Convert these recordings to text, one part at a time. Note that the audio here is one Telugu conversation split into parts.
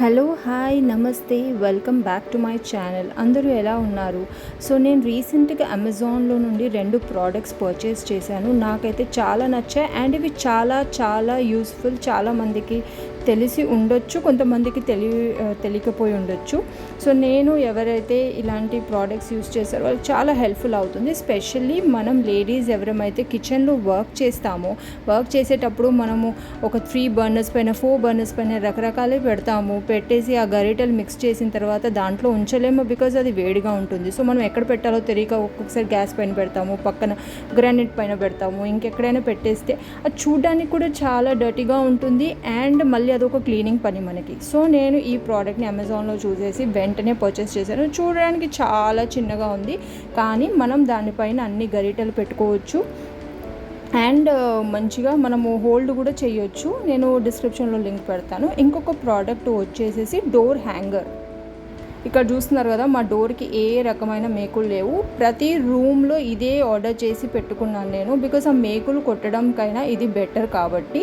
హలో హాయ్ నమస్తే welcome back to my channel. అందరూ ఎలా ఉన్నారు? సో నేను రీసెంట్గా అమెజాన్లో నుండి 2 ప్రోడక్ట్స్ పర్చేస్ చేశాను. నాకైతే చాలా నచ్చాయి అండ్ ఇవి చాలా చాలా యూస్ఫుల్. చాలామందికి తెలిసి ఉండొచ్చు, కొంతమందికి తెలియకపోయి ఉండొచ్చు. సో నేను ఎవరైతే ఇలాంటి ప్రోడక్ట్స్ యూస్ చేస్తారో వాళ్ళకి చాలా హెల్ప్ఫుల్ అవుతుంది. స్పెషల్లీ మనం లేడీస్ ఎవరమైతే కిచెన్లో వర్క్ చేస్తామో, వర్క్ చేసేటప్పుడు మనము ఒక 3 బర్నర్స్ పైన 4 బర్నర్స్ పైన రకరకాలే పెట్టేసి ఆ గరిటెలు మిక్స్ చేసిన తర్వాత దాంట్లో ఉంచలేము, బికాజ్ అది వేడిగా ఉంటుంది. సో మనం ఎక్కడ పెట్టాలో తెలియక ఒక్కొక్కసారి గ్యాస్ పైన పెడతాము, పక్కన గ్రానైట్ పైన పెడతాము, ఇంకెక్కడైనా పెట్టేస్తే అది చూడడానికి కూడా చాలా డర్టీగా ఉంటుంది అండ్ మళ్ళీ అదొక క్లీనింగ్ పని మనకి. సో నేను ఈ ప్రోడక్ట్ని అమెజాన్లో చూసేసి వెంటనే పర్చేస్ చేశాను. చూడడానికి చాలా చిన్నగా ఉంది, కానీ మనం దానిపైన అన్ని గరిటెలు పెట్టుకోవచ్చు అండ్ మంచిగా మనము హోల్డ్ కూడా చేయొచ్చు. నేను డిస్క్రిప్షన్లో లింక్ పెడతాను. ఇంకొక ప్రోడక్ట్ వచ్చేసేసి డోర్ హ్యాంగర్. ఇక్కడ చూస్తున్నారు కదా, మా డోర్కి ఏ రకమైన మేకులు లేవు. ప్రతి రూమ్లో ఇదే ఆర్డర్ చేసి పెట్టుకున్నాను నేను, బికాజ్ ఆ మేకులు కొట్టడంకైనా ఇది బెటర్ కాబట్టి.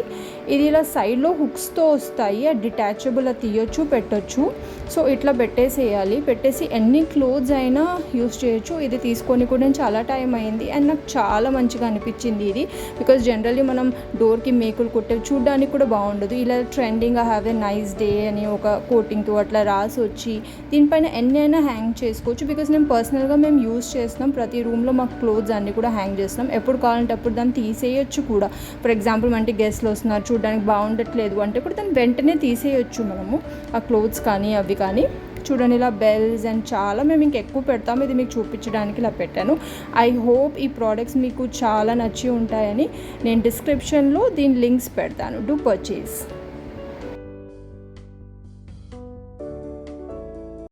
ఇది ఇలా సైడ్లో హుక్స్తో వస్తాయి, అది డిటాచబుల్, అది తీయొచ్చు పెట్టొచ్చు. సో ఇట్లా పెట్టేసి ఎన్ని క్లోత్స్ అయినా యూస్ చేయొచ్చు. ఇది తీసుకొని కూడా నేను చాలా టైం అయింది అండ్ నాకు చాలా మంచిగా అనిపించింది ఇది, బికాజ్ జనరల్లీ మనం డోర్కి మేకులు కొట్టే చూడడానికి కూడా బాగుండదు. ఇలా trending have a nice day అని ఒక కోటింగ్తో అట్లా రాసి వచ్చి దీనిపైన ఎన్ని అయినా హ్యాంగ్ చేసుకోవచ్చు. బికాజ్ మేము పర్సనల్గా మేము యూస్ చేస్తున్నాం, ప్రతి రూమ్లో మాకు క్లోత్స్ అన్నీ కూడా హ్యాంగ్ చేస్తున్నాం. ఎప్పుడు కావాలంటే అప్పుడు దాన్ని తీసేయచ్చు కూడా. ఫర్ ఎగ్జాంపుల్ మనకి గెస్ట్లు వస్తున్నారు, చూడడానికి బాగుండట్లేదు అంటే కూడా దాన్ని వెంటనే తీసేయచ్చు మనము, ఆ క్లోత్స్ కానీ అవి కానీ. చూడండి, ఇలా బెల్స్ అండ్ చాలా మేము ఇంకెక్కువ పెడతాము. ఇది మీకు చూపించడానికి ఇలా పెట్టాను. ఐ హోప్ ఈ ప్రోడక్ట్స్ మీకు చాలా నచ్చి ఉంటాయని. నేను డిస్క్రిప్షన్లో దీని లింక్స్ పెడతాను. Do purchase.